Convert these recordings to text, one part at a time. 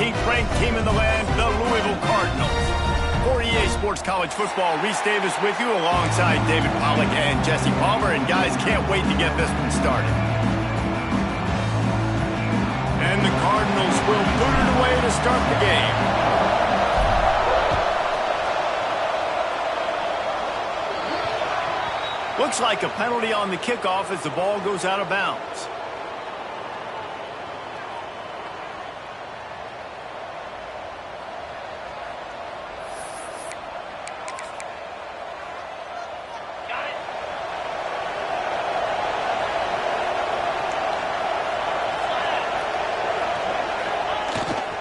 ranked team in the land, the Louisville Cardinals. For EA Sports College Football, Reese Davis with you alongside David Pollack and Jesse Palmer. And guys, can't wait to get this one started. And the Cardinals will boot it away to start the game. Looks like a penalty on the kickoff as the ball goes out of bounds.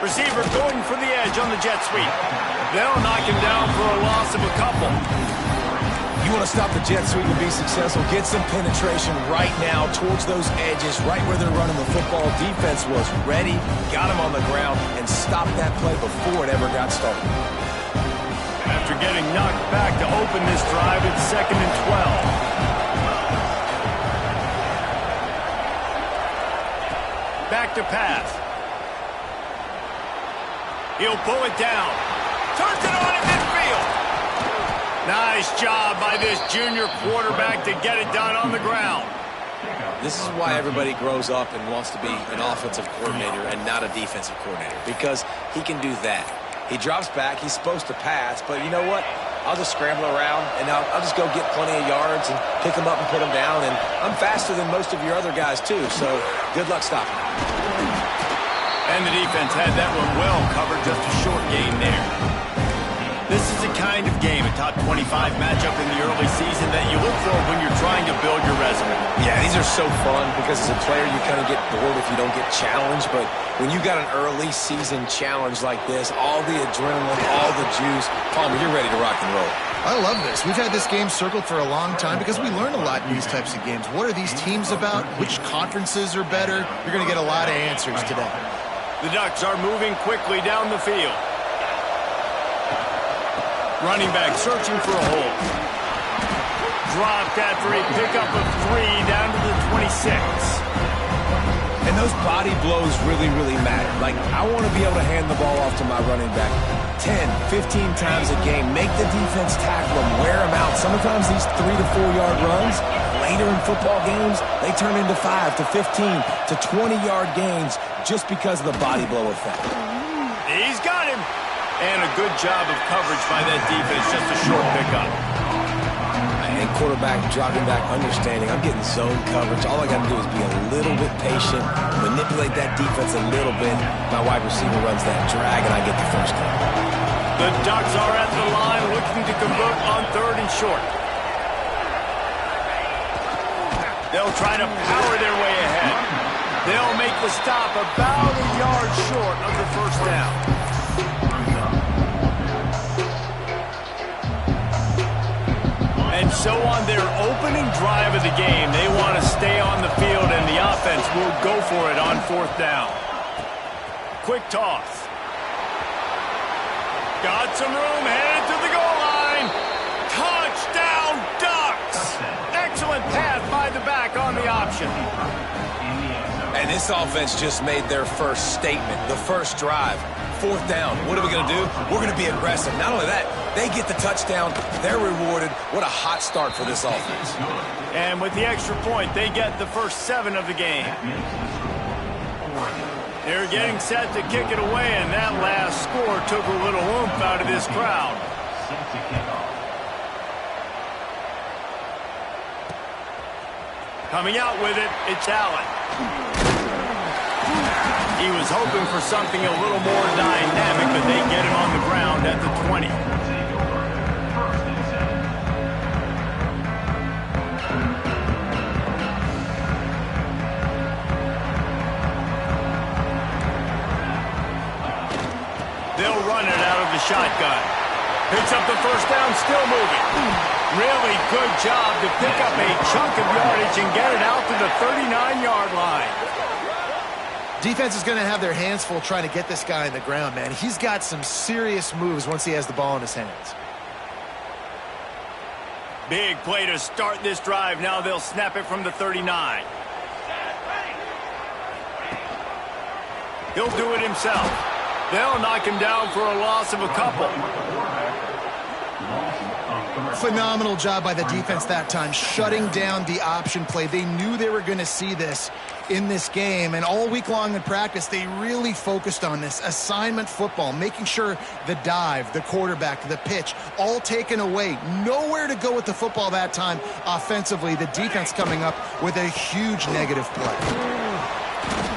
Receiver going for the edge on the jet sweep. They'll knock him down for a loss of a couple. You want to stop the jet sweep and be successful, get some penetration right now towards those edges, right where they're running the football. Defense was ready, got him on the ground, and stopped that play before it ever got started. After getting knocked back to open this drive, it's 2nd and 12. Back to pass. He'll pull it down. Turns it on in midfield. Nice job by this junior quarterback to get it done on the ground. This is why everybody grows up and wants to be an offensive coordinator and not a defensive coordinator, because he can do that. He drops back. He's supposed to pass, but you know what? I'll just scramble around, and I'll just go get plenty of yards and pick them up and put them down, and I'm faster than most of your other guys, too, so good luck stopping. And the defense had that one well covered, just a short gain there. This is the kind of game, a top 25 matchup in the early season, that you look for when you're trying to build your resume. Yeah, these are so fun because as a player you kind of get bored if you don't get challenged, but when you got an early season challenge like this, all the adrenaline, all the juice, Palmer, you're ready to rock and roll. I love this. We've had this game circled for a long time because we learn a lot in these types of games. What are these teams about? Which conferences are better? You're going to get a lot of answers today. The Ducks are moving quickly down the field. Running back searching for a hole. Dropped after a pickup of 3 down to the 26. And those body blows really, really matter. Like, I want to be able to hand the ball off to my running back 10, 15 times a game. Make the defense tackle them, wear them out. Sometimes these 3 to 4 yard runs, later in football games, they turn into 5 to 15 to 20-yard gains just because of the body blow effect. He's got him. And a good job of coverage by that defense, just a short pickup. And quarterback dropping back, understanding I'm getting zone coverage. All I got to do is be a little bit patient, manipulate that defense a little bit. My wide receiver runs that drag, and I get the first down. The Ducks are at the line looking to convert on 3rd and short. They'll try to power their way ahead. They'll make the stop about a yard short of the first down. And so on their opening drive of the game, they want to stay on the field, and the offense will go for it on 4th down. Quick toss. Got some room, headed to the goal line. Touchdown, Ducks! Excellent pass by the back on the option. And this offense just made their first statement, the first drive. 4th down. What are we going to do? We're going to be aggressive. Not only that, they get the touchdown. They're rewarded. What a hot start for this offense. And with the extra point, they get the first 7 of the game. They're getting set to kick it away, and that last score took a little oomph out of this crowd. Coming out with it, it's Allen. He was hoping for something a little more dynamic, but they get him on the ground at the 20. They'll run it out of the shotgun. Picks up the first down, still moving. Really good job to pick up a chunk of yardage and get it out to the 39-yard line. Defense is going to have their hands full trying to get this guy on the ground, man. He's got some serious moves once he has the ball in his hands. Big play to start this drive. Now they'll snap it from the 39. He'll do it himself. They'll knock him down for a loss of a couple. Phenomenal job by the defense that time, shutting down the option play. They knew they were going to see this in this game, and all week long in practice, they really focused on this assignment football, making sure the dive, the quarterback, the pitch, all taken away. Nowhere to go with the football that time offensively. The defense coming up with a huge negative play.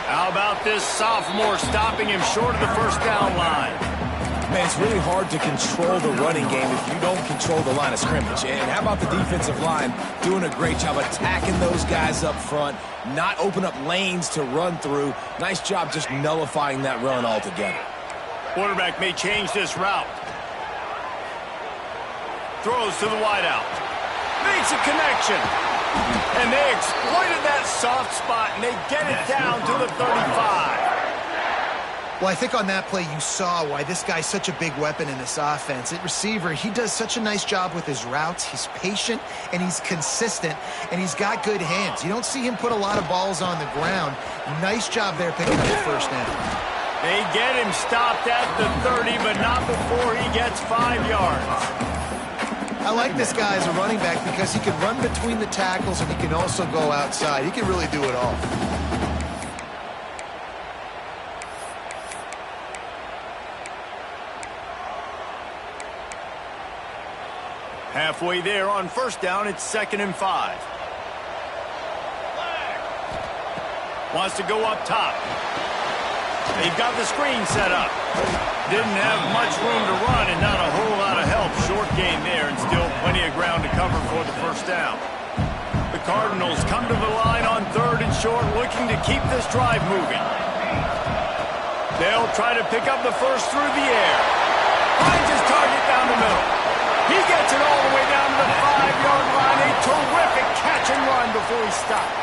How about this sophomore stopping him short of the first down line? Man, it's really hard to control the running game if you don't control the line of scrimmage. And how about the defensive line doing a great job attacking those guys up front, not open up lanes to run through. Nice job just nullifying that run altogether. Quarterback may change this route. Throws to the wideout. Makes a connection. And they exploited that soft spot, and they get it down to the 35. Well, I think on that play you saw why this guy's such a big weapon in this offense. At receiver, he does such a nice job with his routes. He's patient, and he's consistent, and he's got good hands. You don't see him put a lot of balls on the ground. Nice job there picking up the first down. They get him stopped at the 30, but not before he gets 5 yards. I like this guy as a running back because he can run between the tackles, and he can also go outside. He can really do it all. Halfway there on first down, it's 2nd and 5. Wants to go up top. They've got the screen set up. Didn't have much room to run and not a whole lot of help. Short gain there and still plenty of ground to cover for the first down. The Cardinals come to the line on 3rd and short, looking to keep this drive moving. They'll try to pick up the first through the air. Finds his target down the middle. He gets it all the way down to the 5-yard line. A terrific catch and run before he stopped.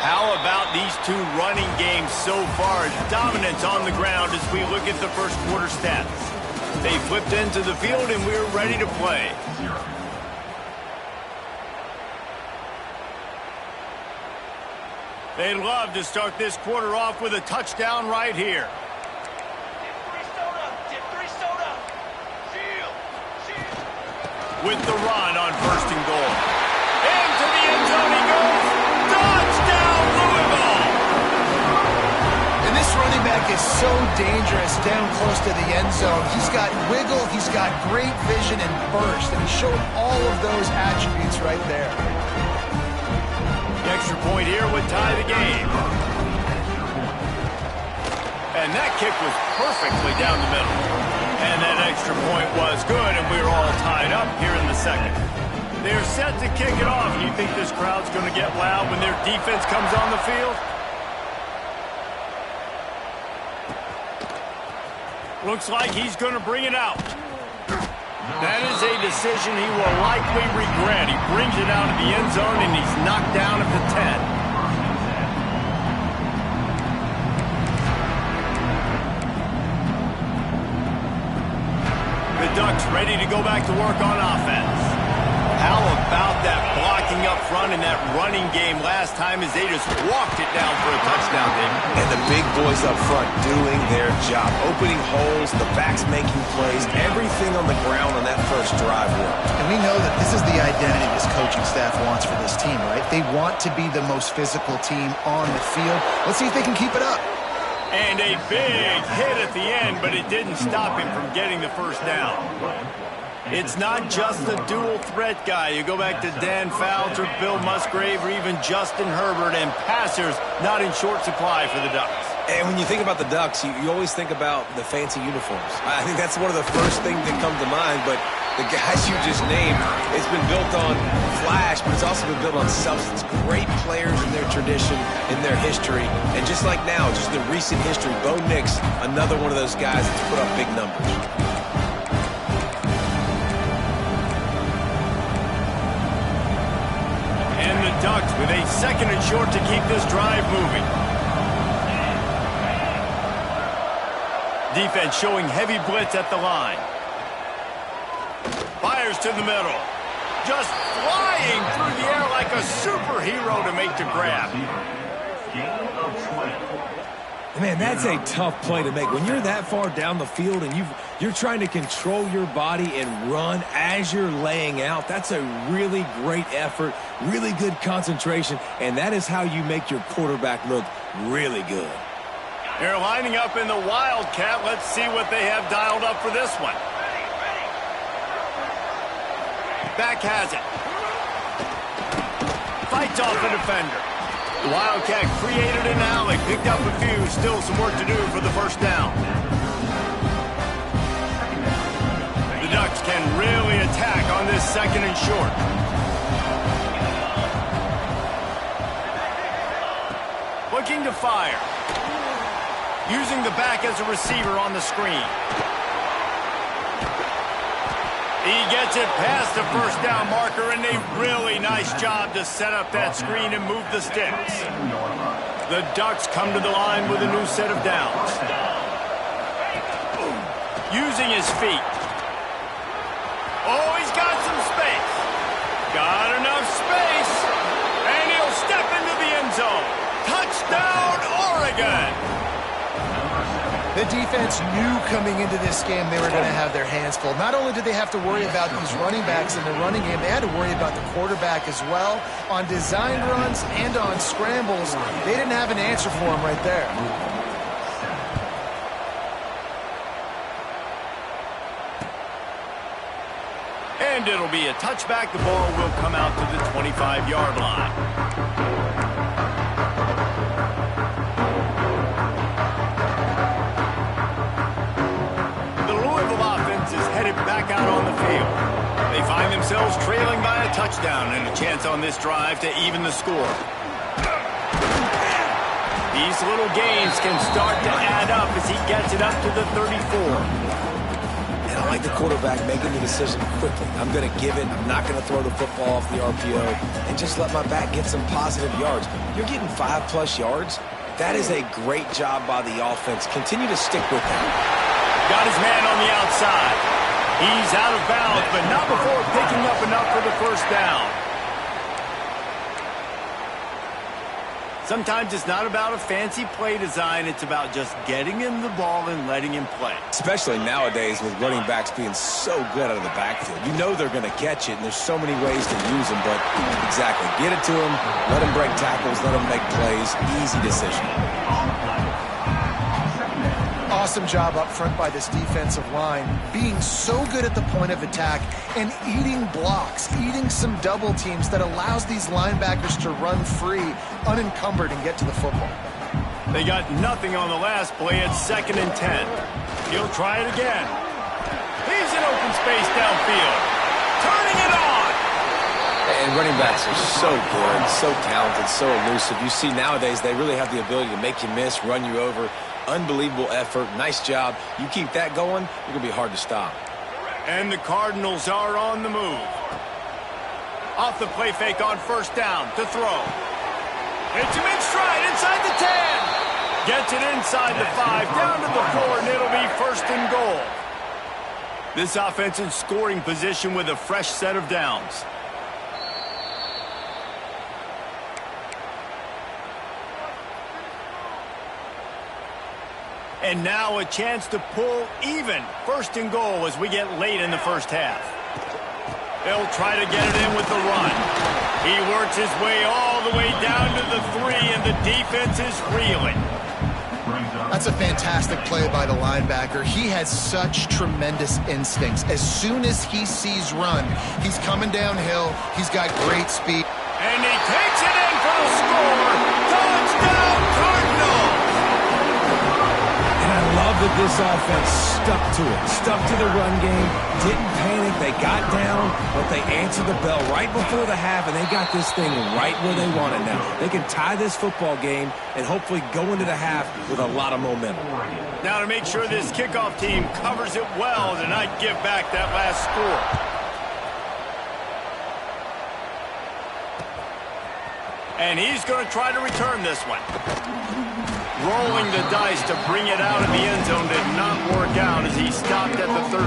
How about these two running games so far? Dominance on the ground as we look at the first quarter stats. They flipped into the field and we're ready to play. They'd love to start this quarter off with a touchdown right here. With the run on 1st and goal. Into the end zone he goes. Touchdown, Louisville! And this running back is so dangerous down close to the end zone. He's got wiggle, he's got great vision and burst, and he showed all of those attributes right there. The extra point here would tie the game. And that kick was perfectly down the middle. And that extra point was good, and we're all tied up here in the 2nd. They're set to kick it off. You think this crowd's going to get loud when their defense comes on the field? Looks like he's going to bring it out. That is a decision he will likely regret. He brings it out of the end zone, and he's knocked down at the 10. The Ducks ready to go back to work on offense. How about that blocking up front and that running game last time as they just walked it down for a touchdown, David? And the big boys up front doing their job, opening holes, the backs making plays, everything on the ground on that first drive worked. And we know that this is the identity this coaching staff wants for this team, right? They want to be the most physical team on the field. Let's see if they can keep it up. And a big hit at the end, but it didn't stop him from getting the first down. It's not just the dual threat guy. You go back to Dan Fouts or Bill Musgrave or even Justin Herbert, and passers not in short supply for the Ducks. And when you think about the Ducks, you always think about the fancy uniforms. I think that's one of the first things that come to mind, but the guys you just named, it's been built on flash, but it's also been built on substance. Great players in their tradition, in their history, and just like now, just the recent history, Bo Nix, another one of those guys that's put up big numbers. And the Ducks with a 2nd and short to keep this drive moving. Defense showing heavy blitz at the line. Fires to the middle. Just flying through the air like a superhero to make the grab. Man, that's a tough play to make. When you're that far down the field and you're trying to control your body and run as you're laying out, that's a really great effort, really good concentration, and that is how you make your quarterback look really good. They're lining up in the Wildcat. Let's see what they have dialed up for this one. Back has it. Fights off the defender. The Wildcat created an alley, picked up a few, still some work to do for the first down. The Ducks can really attack on this second and short. Looking to fire. Using the back as a receiver on the screen. He gets it past the first down marker, and a really nice job to set up that screen and move the sticks. The Ducks come to the line with a new set of downs. Using his feet. Oh, he's got some space. Got enough space. And he'll step into the end zone. Touchdown, Oregon! The defense knew coming into this game they were going to have their hands full. Not only did they have to worry about these running backs in the running game, they had to worry about the quarterback as well. On design runs and on scrambles, they didn't have an answer for him right there. And it'll be a touchback. The ball will come out to the 25-yard line. Back out on the field. They find themselves trailing by a touchdown and a chance on this drive to even the score. These little gains can start to add up as he gets it up to the 34. And I like the quarterback making the decision quickly. I'm going to give it. I'm not going to throw the football off the RPO and just let my back get some positive yards. You're getting 5+ yards. That is a great job by the offense. Continue to stick with that. Got his man on the outside. He's out of bounds, but not before picking up enough for the first down. Sometimes it's not about a fancy play design. It's about just getting him the ball and letting him play. Especially nowadays with running backs being so good out of the backfield. You know they're going to catch it, and there's so many ways to use them. But exactly, get it to him, let him break tackles, let him make plays. Easy decision. Awesome job up front by this defensive line, being so good at the point of attack and eating blocks, eating some double teams that allows these linebackers to run free, unencumbered, and get to the football. They got nothing on the last play at 2nd and 10. He'll try it again. He's in open space downfield. Turning it on. And running backs are so good, so talented, so elusive. You see nowadays they really have the ability to make you miss, run you over. Unbelievable effort. Nice job. You keep that going, you're going to be hard to stop. And the Cardinals are on the move. Off the play fake on first down to throw. Hits him in stride inside the 10. Gets it inside the 5, down to the 4, and it'll be 1st and goal. This offense in scoring position with a fresh set of downs. And now a chance to pull even. 1st and goal as we get late in the first half. They'll try to get it in with the run. He works his way all the way down to the 3, and the defense is reeling. That's a fantastic play by the linebacker. He has such tremendous instincts. As soon as he sees run, he's coming downhill. He's got great speed. And he takes it in for the score. Touchdown, Cardinals! I love that this offense stuck to it, stuck to the run game, didn't panic, they got down, but they answered the bell right before the half, and they got this thing right where they want it now. They can tie this football game and hopefully go into the half with a lot of momentum. Now to make sure this kickoff team covers it well to not give back that last score. And he's going to try to return this one. Rolling the dice to bring it out of the end zone did not work out as he stopped at the 13.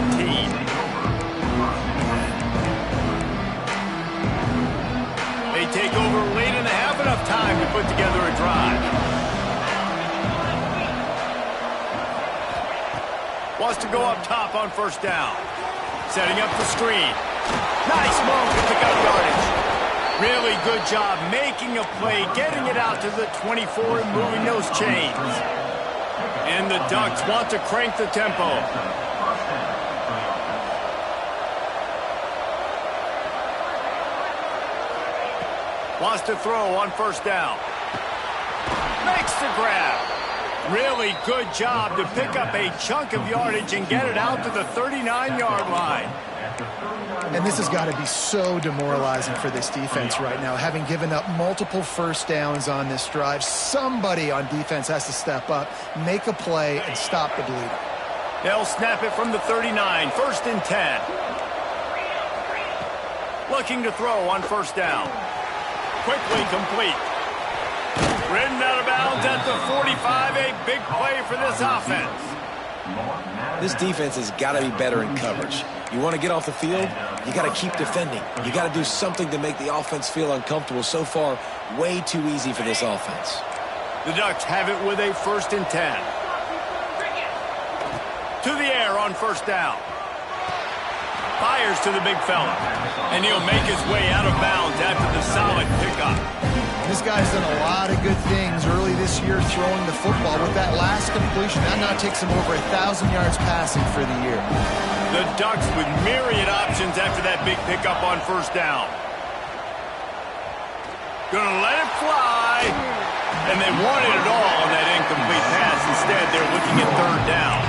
They take over late in the half, enough time to put together a drive. Wants to go up top on first down. Setting up the screen. Nice move to pick up yardage. Really good job making a play, getting it out to the 24 and moving those chains. And the Ducks want to crank the tempo. Wants to throw on first down. Makes the grab. Really good job to pick up a chunk of yardage and get it out to the 39-yard line. And this has got to be so demoralizing for this defense right now, having given up multiple first downs on this drive. Somebody on defense has to step up, make a play, and stop the bleeding. They'll snap it from the 39, first and 10. Looking to throw on first down. Quickly complete. Ridden out of bounds at the 45, a big play for this offense. This defense has got to be better in coverage. You want to get off the field, you got to keep defending. You got to do something to make the offense feel uncomfortable. So far, way too easy for this offense. The Ducks have it with a first and 10. To the air on first down. Fires to the big fella. And he'll make his way out of bounds after the solid pickup. This guy's done a lot of good things early this year throwing the football. With that last completion, that now takes him over 1,000 yards passing for the year. The Ducks with myriad options after that big pickup on first down. Gonna let it fly. And they wanted it all on that incomplete pass. Instead, they're looking at third down.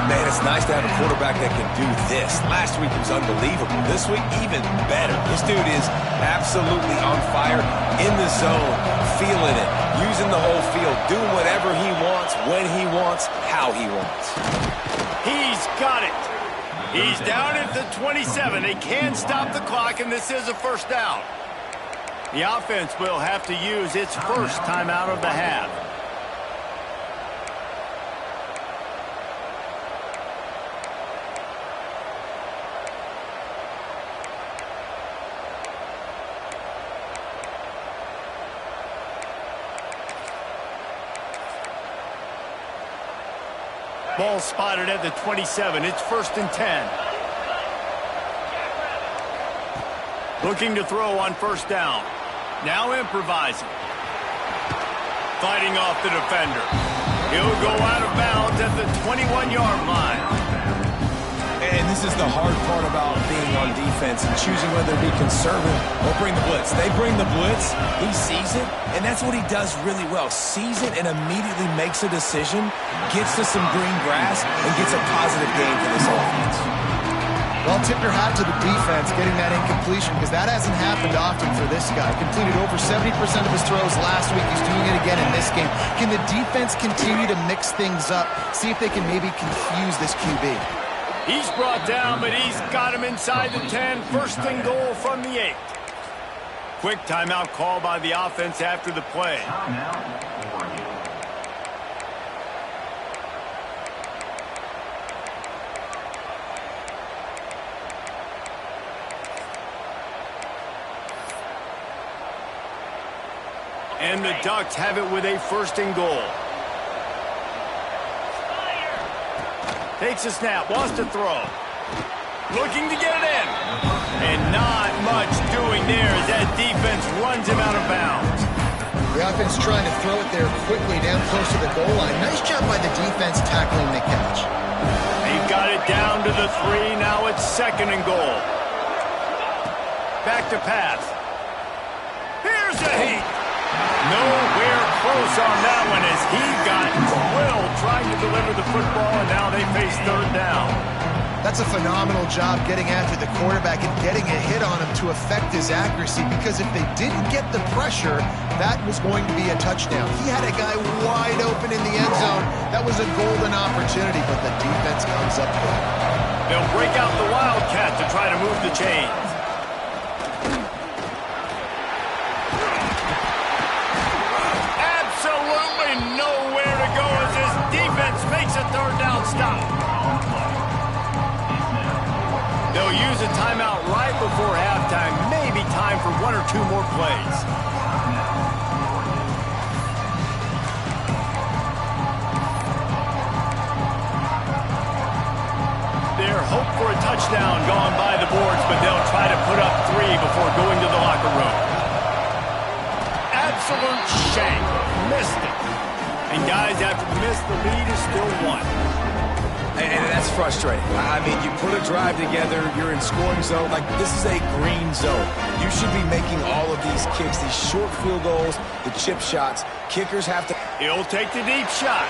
Man, it's nice to have a quarterback that can do this. Last week it was unbelievable. This week, even better. This dude is absolutely on fire, in the zone, feeling it, using the whole field, doing whatever he wants, when he wants, how he wants. He's got it. He's down at the 27. They can stop the clock, and this is a first down. The offense will have to use its first timeout of the half. Ball spotted at the 27. It's first and 10. Looking to throw on first down. Now improvising. Fighting off the defender. He'll go out of bounds at the 21-yard line. And this is the hard part about being on defense and choosing whether to be conservative or bring the blitz. They bring the blitz, he sees it, and that's what he does really well. Sees it and immediately makes a decision, gets to some green grass, and gets a positive gain for this offense. Well, tip your hat to the defense getting that incompletion, because that hasn't happened often for this guy. Completed over 70% of his throws last week. He's doing it again in this game. Can the defense continue to mix things up, see if they can maybe confuse this QB? He's brought down, but he's got him inside the 10. First and goal from the 8. Quick timeout call by the offense after the play. And the Ducks have it with a first and goal. Takes a snap, wants to throw. Looking to get it in. And not much doing there as that defense runs him out of bounds. The offense trying to throw it there quickly down close to the goal line. Nice job by the defense tackling the catch. He got it down to the 3. Now it's second and goal. Back to pass. Here's a heat. Nowhere close on that one as he got drilled trying to deliver the football, and now they face third down. That's a phenomenal job getting after the quarterback and getting a hit on him to affect his accuracy, because if they didn't get the pressure, that was going to be a touchdown. He had a guy wide open in the end zone. That was a golden opportunity, but the defense comes up big. They'll break out the Wildcat to try to move the chains. Nowhere to go as this defense makes a third down stop. They'll use a timeout right before halftime. Maybe time for one or two more plays. touchdown gone by the boards, but they'll try to put up 3 before going to the locker room. Absolute shank. Missed it. And guys, after the miss, the lead is still 1. And that's frustrating. I mean, you put a drive together, you're in scoring zone. Like, this is a green zone. You should be making all of these kicks, these short field goals, the chip shots. Kickers have to... He'll take the deep shot.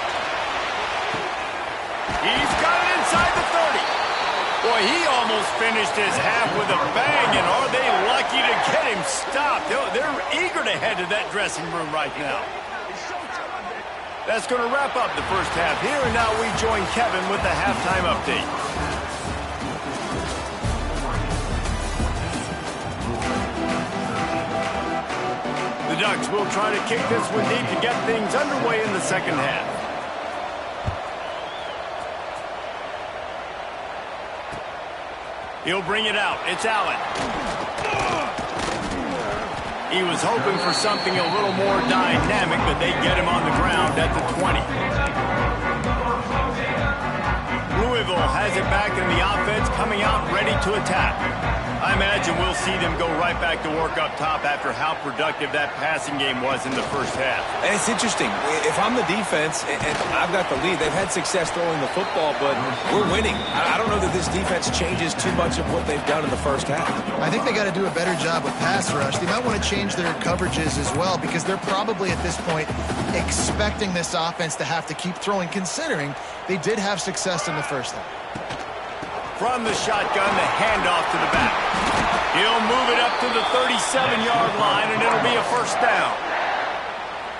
He's got it inside the 30. Boy, he almost finished his half with a bang, and are they lucky to get him stopped? They're eager to head to that dressing room right now. That's going to wrap up the first half here, and now we join Kevin with the halftime update. The Ducks will try to kick this one deep to get things underway in the second half. He'll bring it out. It's Allen. He was hoping for something a little more dynamic, but they get him on the ground at the 20. Louisville has it back in the offense, coming out ready to attack. I imagine we'll see them go right back to work up top after how productive that passing game was in the first half. And it's interesting. If I'm the defense and I've got the lead, they've had success throwing the football, but we're winning. I don't know that this defense changes too much of what they've done in the first half. I think they got to do a better job with pass rush. They might want to change their coverages as well, because they're probably at this point expecting this offense to have to keep throwing, considering they did have success in the first half. From the shotgun, the handoff to the back. He'll move it up to the 37-yard line, and it'll be a first down.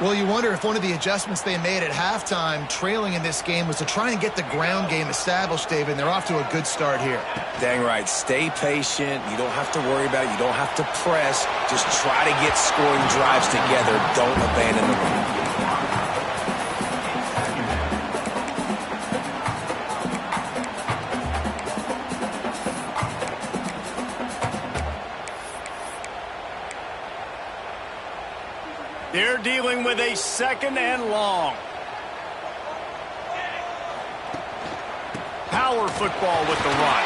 Well, you wonder if one of the adjustments they made at halftime, trailing in this game, was to try and get the ground game established, David, and they're off to a good start here. Dang right. Stay patient. You don't have to worry about it. You don't have to press. Just try to get scoring drives together. Don't abandon the run. They're dealing with a second and long. Power football with the run.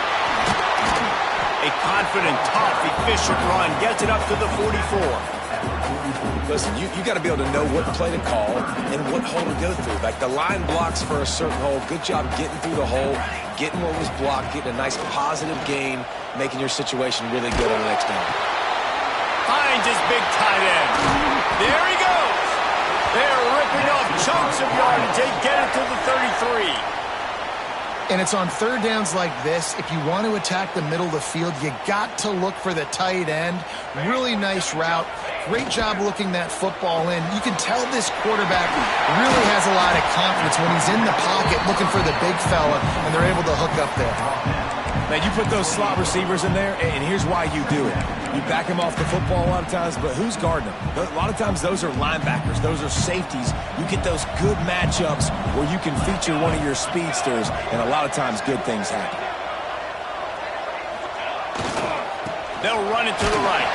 A confident, tough, efficient run gets it up to the 44. Listen, you got to be able to know what play to call and what hole to go through. Like, the line blocks for a certain hole. Good job getting through the hole, getting what was blocked, getting a nice positive gain, making your situation really good on the next down. Finds his big tight end. There he goes. They're ripping off chunks of yardage. They get it to the 33. And it's on third downs like this, if you want to attack the middle of the field, you got to look for the tight end. Really nice route. Great job looking that football in. You can tell this quarterback really has a lot of confidence when he's in the pocket looking for the big fella, and they're able to hook up there. Now, you put those slot receivers in there, and here's why you do it. You back them off the football a lot of times, but who's guarding them? A lot of times those are linebackers. Those are safeties. You get those good matchups where you can feature one of your speedsters, and a lot of times good things happen. They'll run it to the right.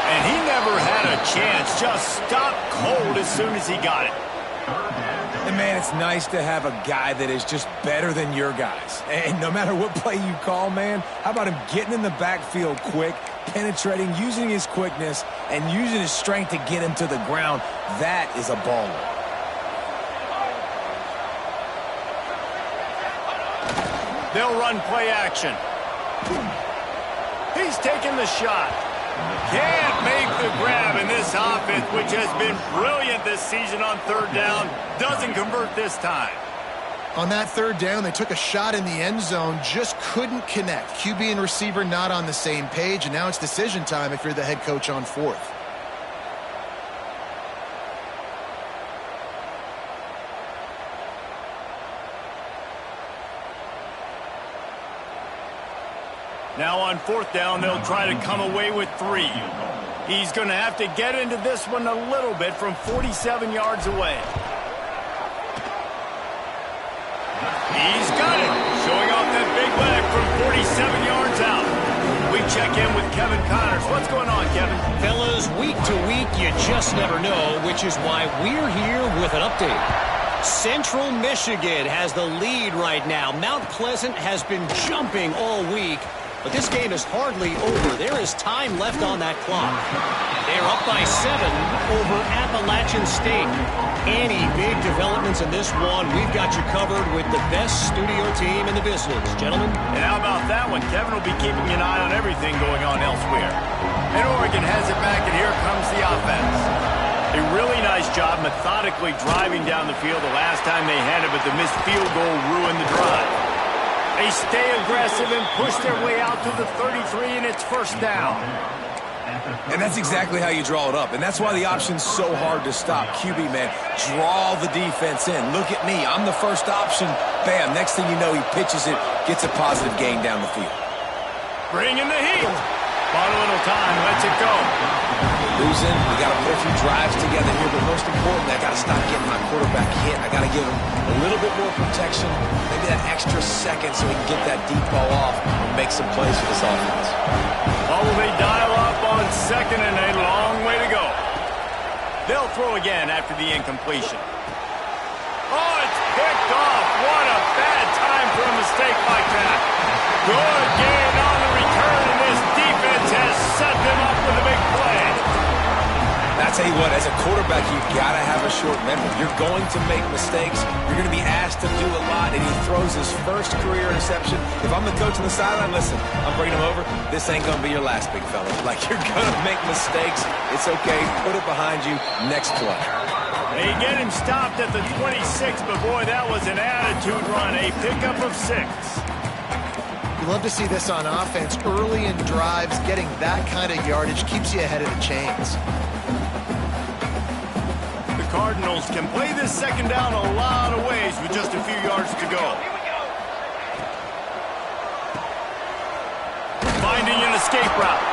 And he never had a chance. Just stopped cold as soon as he got it. And, man, it's nice to have a guy that is just better than your guys. And no matter what play you call, man, how about him getting in the backfield quick, penetrating, using his quickness, and using his strength to get him to the ground? That is a baller. They'll run play action. He's taking the shot. Can't make the grab, in this offense, which has been brilliant this season on third down, doesn't convert this time. On that third down, they took a shot in the end zone, just couldn't connect. QB and receiver not on the same page, and now it's decision time if you're the head coach on fourth. Now on fourth down, they'll try to come away with 3. He's going to have to get into this one a little bit from 47 yards away. He's got it, showing off that big leg from 47 yards out. We check in with Kevin Connors. What's going on, Kevin? Fellas, week to week, you just never know, which is why we're here with an update. Central Michigan has the lead right now. Mount Pleasant has been jumping all week. But this game is hardly over. There is time left on that clock. They're up by 7 over Appalachian State. Any big developments in this one, we've got you covered with the best studio team in the business. Gentlemen? And how about that one? Kevin will be keeping an eye on everything going on elsewhere. And Oregon has it back, and here comes the offense. A really nice job methodically driving down the field the last time they had it, but the missed field goal ruined the drive. They stay aggressive and push their way out to the 33, and it's first down. And that's exactly how you draw it up. And that's why the option's so hard to stop. QB, man, draw the defense in. Look at me. I'm the first option. Bam. Next thing you know, he pitches it, gets a positive gain down the field. Bring in the heat. Bought a little time. Let's it go. Losing. We got to put a few drives together here, but most importantly, I got to stop getting my quarterback hit. I got to give him a little bit more protection, maybe that extra second so he can get that deep ball off and make some plays for this offense. Oh, they dial up on second and a long way to go. They'll throw again after the incompletion. Oh, it's picked off. What a bad time for a mistake like that. Good gain on the return, and this defense has set them up with a big play. I tell you what, as a quarterback, you've got to have a short memory. You're going to make mistakes. You're going to be asked to do a lot, and he throws his first career interception. If I'm the coach on the sideline, listen, I'm bringing him over. This ain't going to be your last, big fella. Like, you're going to make mistakes. It's okay. Put it behind you. Next play. They get him stopped at the 26, but boy, that was an attitude run. A pickup of 6. You love to see this on offense. Early in drives, getting that kind of yardage keeps you ahead of the chains. Cardinals can play this second down a lot of ways with just a few yards to go. Finding an escape route.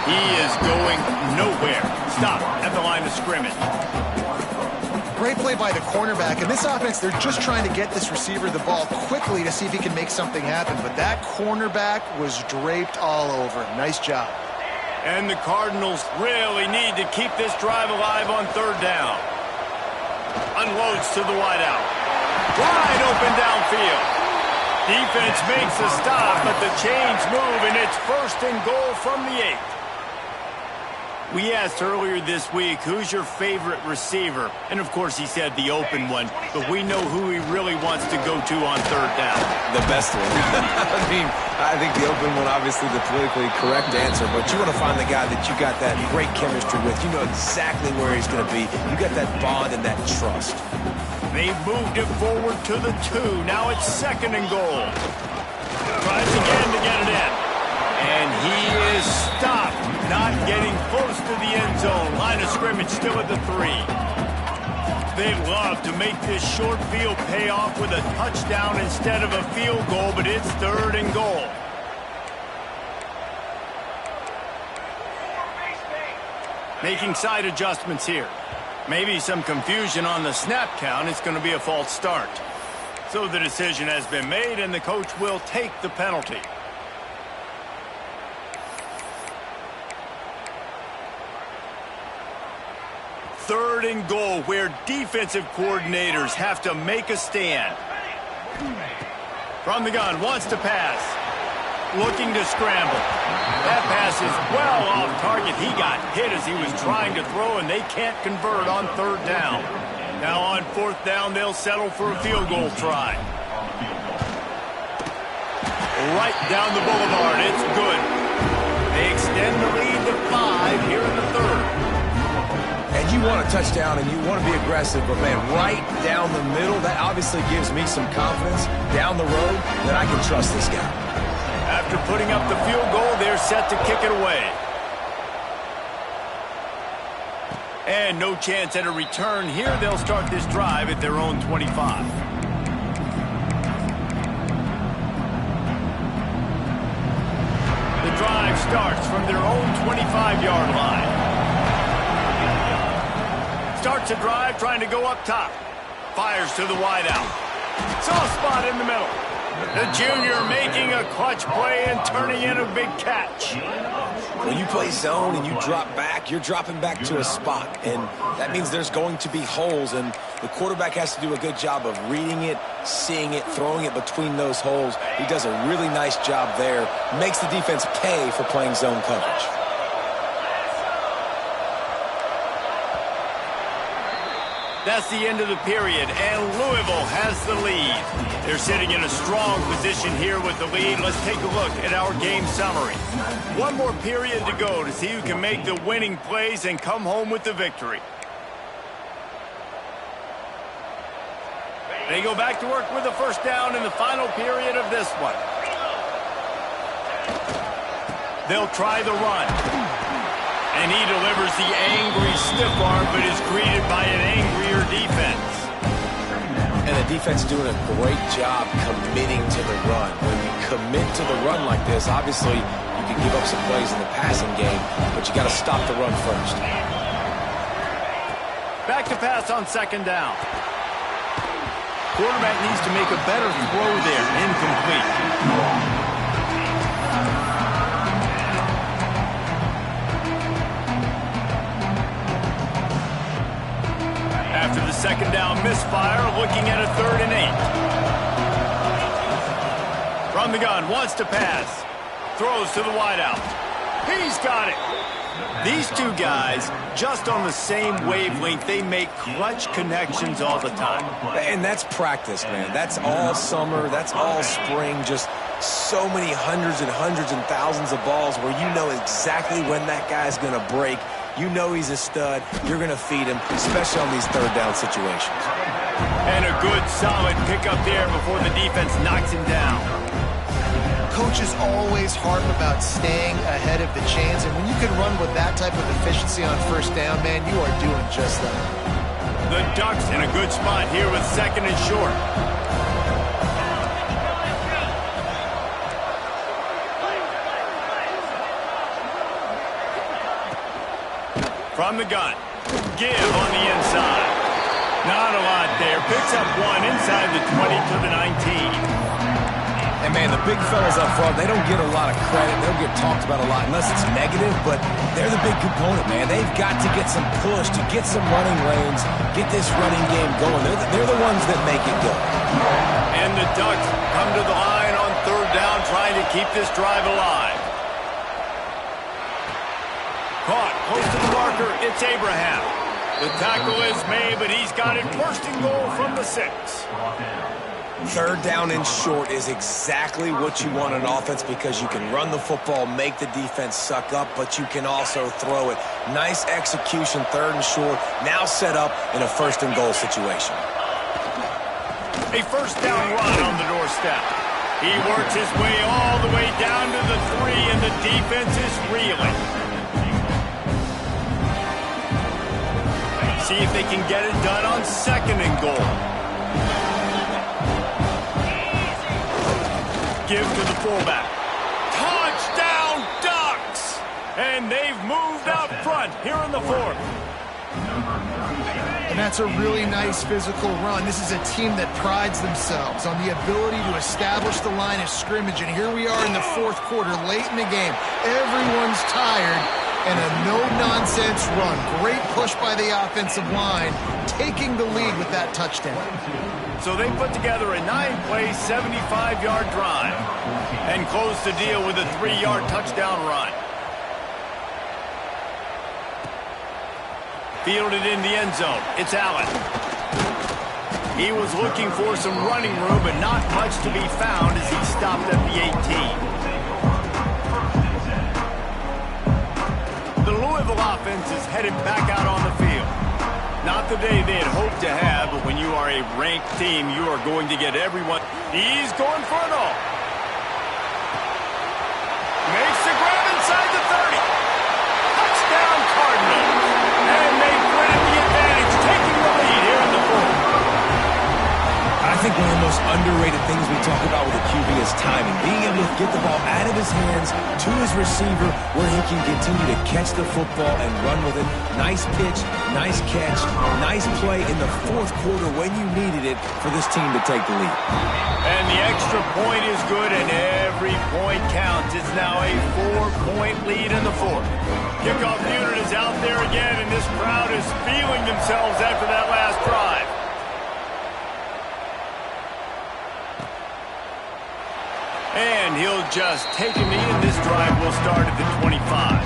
He is going nowhere. Stop at the line of scrimmage. Great play by the cornerback. In this offense, they're just trying to get this receiver the ball quickly to see if he can make something happen. But that cornerback was draped all over him. Nice job. And the Cardinals really need to keep this drive alive on third down. Unloads to the wideout. Wide open downfield. Defense makes a stop, but the chains move, and it's first and goal from the 8. We asked earlier this week, who's your favorite receiver? And, of course, he said the open one, but we know who he really wants to go to on third down. The best one. I think the open one, obviously the politically correct answer, but you want to find the guy that you got that great chemistry with. You know exactly where he's going to be. You got that bond and that trust. They've moved it forward to the 2. Now it's second and goal. Tries again to get it in. And he is stopped, not getting close to the end zone. Line of scrimmage still at the 3. They love to make this short field pay off with a touchdown instead of a field goal, but it's third and goal. Making side adjustments here. Maybe some confusion on the snap count. It's going to be a false start. So the decision has been made, and the coach will take the penalty. Third and goal, where defensive coordinators have to make a stand. From the gun, wants to pass. Looking to scramble. That pass is well off target. He got hit as he was trying to throw, and they can't convert on third down. Now on fourth down, they'll settle for a field goal try. Right down the boulevard, it's good. They extend the lead to 5 here in the third. And you want a touchdown and you want to be aggressive, but man, right down the middle, that obviously gives me some confidence down the road that I can trust this guy. After putting up the field goal, they're set to kick it away. And no chance at a return here. They'll start this drive at their own 25. The drive starts from their own 25-yard line. Starts a drive trying to go up top. Fires to the wideout. Soft spot in the middle. The junior making a clutch play and turning in a big catch. When you play zone and you drop back, you're dropping back to a spot. And that means there's going to be holes, and the quarterback has to do a good job of reading it, seeing it, throwing it between those holes. He does a really nice job there. Makes the defense pay for playing zone coverage. That's the end of the period, and Louisville has the lead. They're sitting in a strong position here with the lead. Let's take a look at our game summary. One more period to go to see who can make the winning plays and come home with the victory. They go back to work with a first down in the final period of this one. They'll try the run. And he delivers the angry stiff arm, but is greeted by an angrier defense. And the defense doing a great job committing to the run. When you commit to the run like this, obviously you can give up some plays in the passing game, but you got to stop the run first. Back to pass on second down. Quarterback needs to make a better throw there. Incomplete. After the second down misfire, looking at a 3rd and 8. From the gun, wants to pass. Throws to the wideout. He's got it. These two guys, just on the same wavelength, they make clutch connections all the time. And that's practice, man. That's all summer. That's all spring. Just so many hundreds and thousands of balls where you know exactly when that guy's going to break. You know he's a stud. You're going to feed him, especially on these 3rd down situations. And a good, solid pickup there before the defense knocks him down. Coaches always harp about staying ahead of the chains, and when you can run with that type of efficiency on first down, man, you are doing just that. The Ducks in a good spot here with 2nd and short. From the gun. Give on the inside. Not a lot there. Picks up one inside the 20 to the 19. And, man, the big fellas up front, they don't get a lot of credit. They don't get talked about a lot unless it's negative, but they're the big component, man. They've got to get some push, to get some running lanes, get this running game going. They're the ones that make it go. And the Ducks come to the line on 3rd down, trying to keep this drive alive. Caught close to the marker. It's Abraham. The tackle is made, but he's got it 1st and goal from the 6. 3rd down and short is exactly what you want on offense because you can run the football, make the defense suck up, but you can also throw it. Nice execution, 3rd and short, now set up in a 1st and goal situation. A first down run on the doorstep. He works his way all the way down to the 3, and the defense is reeling. See if they can get it done on 2nd and goal. Give to the fullback. Touchdown, Ducks! And they've moved out front here in the 4th. And that's a really nice physical run. This is a team that prides themselves on the ability to establish the line of scrimmage. And here we are in the 4th quarter, late in the game. Everyone's tired, and a no-nonsense run. Great push by the offensive line, taking the lead with that touchdown. So they put together a 9-play, 75-yard drive and close the deal with a 3-yard touchdown run. Fielded in the end zone. It's Allen. He was looking for some running room, but not much to be found as he stopped at the 18. The Louisville offense is headed back out on the field. Not the day they had hoped to have, but when you are a ranked team, you are going to get everyone. He's going for it all. Makes the grab inside the 30. Touchdown, Cardinals. And they grab the advantage, taking the lead here in the 4th. I think think one of the most underrated things we talk about with a QB is timing. Being able to get the ball out of his hands to his receiver where he can continue to catch the football and run with it. Nice pitch, nice catch, nice play in the fourth quarter when you needed it for this team to take the lead. And the extra point is good, and every point counts. It's now a 4-point lead in the fourth. Kickoff unit is out there again, and this crowd is feeling themselves after that last drive. And he'll just take a knee, and this drive will start at the 25.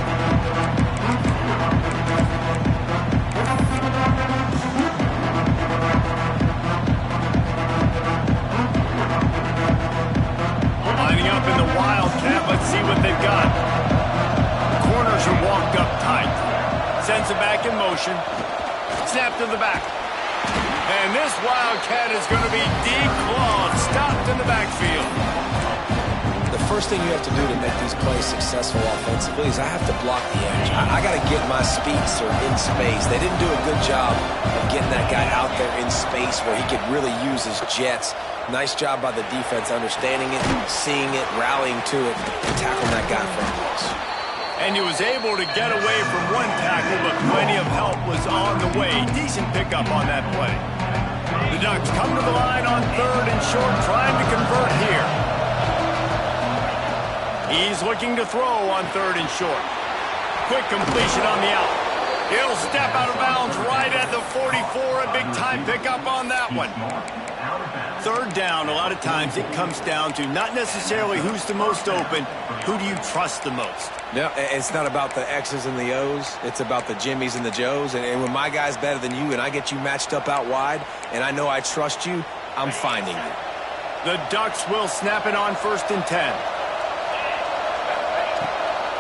Lining up in the Wildcat. Let's see what they've got. The corners are walked up tight. Sends it back in motion. Snap to the back. And this Wildcat is going to be declawed. Stopped in the backfield. The first thing you have to do to make these plays successful offensively is I have to block the edge. I got to get my speedster in space. They didn't do a good job of getting that guy out there in space where he could really use his jets. Nice job by the defense understanding it, seeing it, rallying to it, and tackling that guy from close. And he was able to get away from one tackle, but plenty of help was on the way. Decent pickup on that play. The Ducks come to the line on 3rd and short, trying to convert here. He's looking to throw on 3rd and short. Quick completion on the out. He'll step out of bounds right at the 44. A big-time pickup on that one. 3rd down, a lot of times it comes down to not necessarily who's the most open, who do you trust the most? Yeah, it's not about the X's and the O's. It's about the Jimmys and the Joes. And when my guy's better than you and I get you matched up out wide and I know I trust you, I'm finding you. The Ducks will snap it on 1st and 10.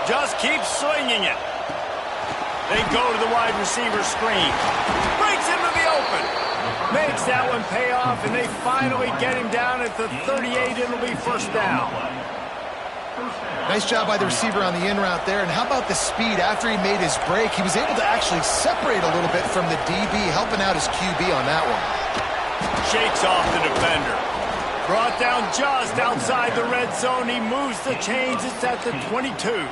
Just keep swinging it. They go to the wide receiver screen. Breaks into the open. Makes that one pay off, and they finally get him down at the 38. It'll be 1st down. Nice job by the receiver on the in route there. And how about the speed after he made his break? He was able to actually separate a little bit from the DB, helping out his QB on that one. Shakes off the defender. Brought down just outside the red zone. He moves the chains. It's at the 22.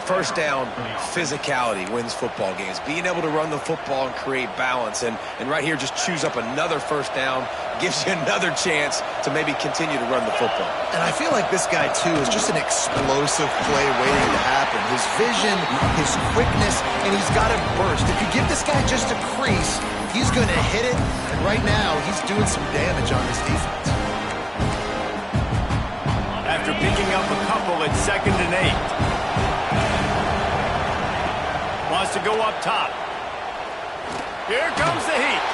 1st down, physicality wins football games. Being able to run the football and create balance. And right here, just choose up another 1st down. Gives you another chance to maybe continue to run the football. And I feel like this guy, too, is just an explosive play waiting to happen. His vision, his quickness, and he's got a burst. If you give this guy just a crease, he's going to hit it. And right now, he's doing some damage on this defense. After picking up a couple at 2nd and 8. Wants to go up top. Here comes the heat.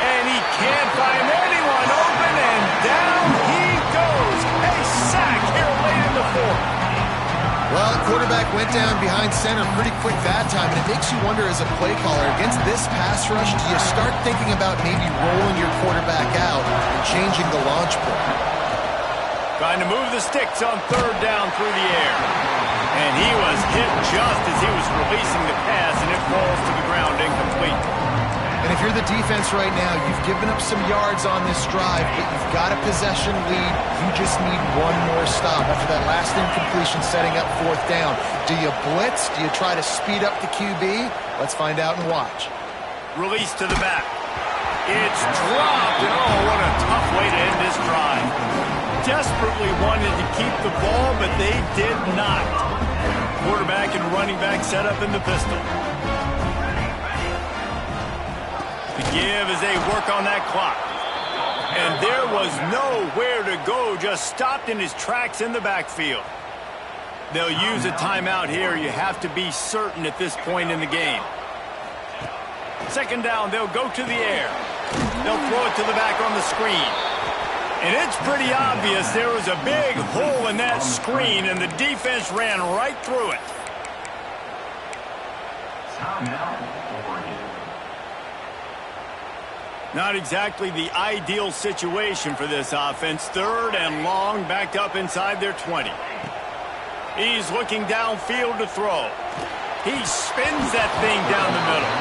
And he can't find anyone open, and down he goes. A sack here late in the 4th. Well, quarterback went down behind center pretty quick that time, and it makes you wonder as a play caller, against this pass rush, do you start thinking about maybe rolling your quarterback out and changing the launch point? Trying to move the sticks on 3rd down through the air. And he was hit just as he was releasing the pass, and it falls to the ground incomplete. And if you're the defense right now, you've given up some yards on this drive, but you've got a possession lead. You just need one more stop after that last incompletion setting up 4th down. Do you blitz? Do you try to speed up the QB? Let's find out and watch. Release to the back. It's dropped, and oh, what a tough way to end this drive. Desperately wanted to keep the ball, but they did not. Quarterback and running back set up in the pistol. The give as they work on that clock. And there was nowhere to go, just stopped in his tracks in the backfield. They'll use a timeout here. You have to be certain at this point in the game. 2nd down, they'll go to the air. They'll throw it to the back on the screen. And it's pretty obvious there was a big hole in that screen, and the defense ran right through it. Not exactly the ideal situation for this offense. 3rd and long, backed up inside their 20. He's looking downfield to throw. He spins that thing down the middle.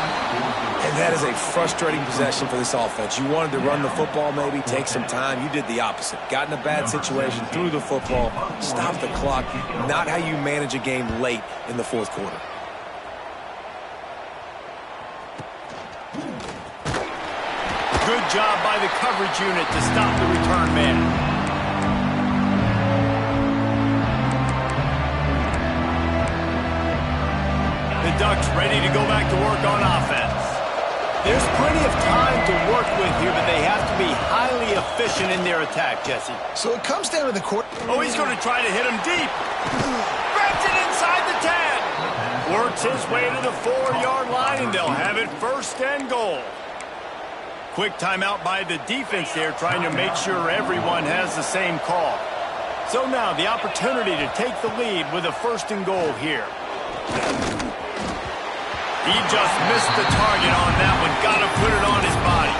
And that is a frustrating possession for this offense. You wanted to run the football maybe, take some time. You did the opposite. Got in a bad situation, threw the football, stopped the clock. Not how you manage a game late in the fourth quarter. Good job by the coverage unit to stop the return man. The Ducks ready to go back to work on offense. There's plenty of time to work with here, but they have to be highly efficient in their attack, Jesse. So it comes down to the court. Oh, he's going to try to hit him deep. Grabs it inside the 10. Works his way to the 4-yard line, and they'll have it first and goal. Quick timeout by the defense there, trying to make sure everyone has the same call. So now the opportunity to take the lead with a first and goal here. He just missed the target on that one. Got to put it on his body.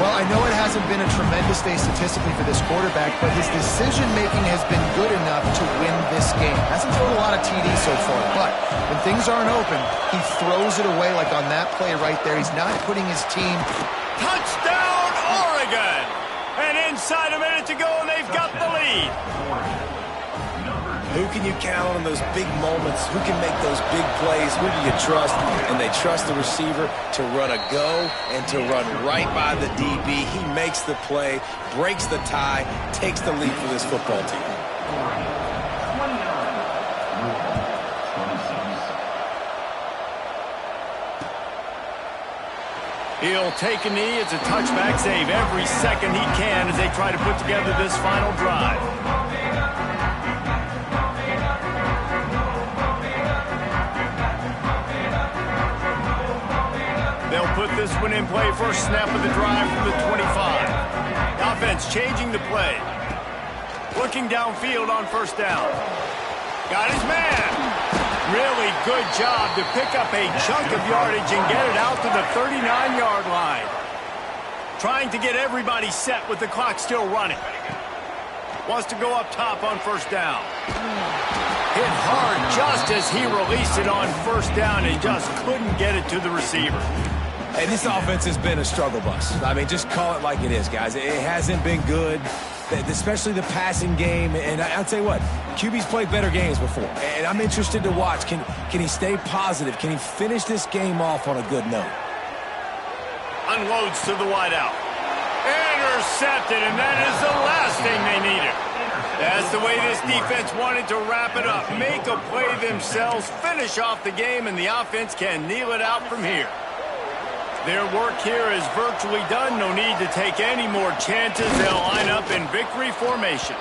Well, I know it hasn't been a tremendous day statistically for this quarterback, but his decision-making has been good enough to win this game. Hasn't thrown a lot of TDs so far, but when things aren't open, he throws it away like on that play right there. He's not putting his team... Touchdown, Oregon! And inside a minute to go, and they've got the lead. Who can you count on in those big moments? Who can make those big plays? Who do you trust? And they trust the receiver to run a go and to run right by the DB. He makes the play, breaks the tie, takes the lead for this football team. He'll take a knee. It's a touchback save every second he can as they try to put together this final drive. They'll put this one in play. First snap of the drive from the 25. Offense changing the play. Looking downfield on first down. Got his man. Really good job to pick up a chunk of yardage and get it out to the 39-yard line. Trying to get everybody set with the clock still running. Wants to go up top on first down. Hit hard just as he released it on first down and just couldn't get it to the receiver. Hey, this offense has been a struggle bus. I mean, just call it like it is, guys. It hasn't been good, especially the passing game. And I'll tell you what, QB's played better games before. And I'm interested to watch. Can he stay positive? Can he finish this game off on a good note? Unloads to the wideout. Intercepted, and that is the last thing they needed. That's the way this defense wanted to wrap it up. Make a play themselves, finish off the game, and the offense can kneel it out from here. Their work here is virtually done. No need to take any more chances. They'll line up in victory formation.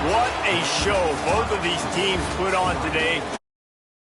What a show both of these teams put on today.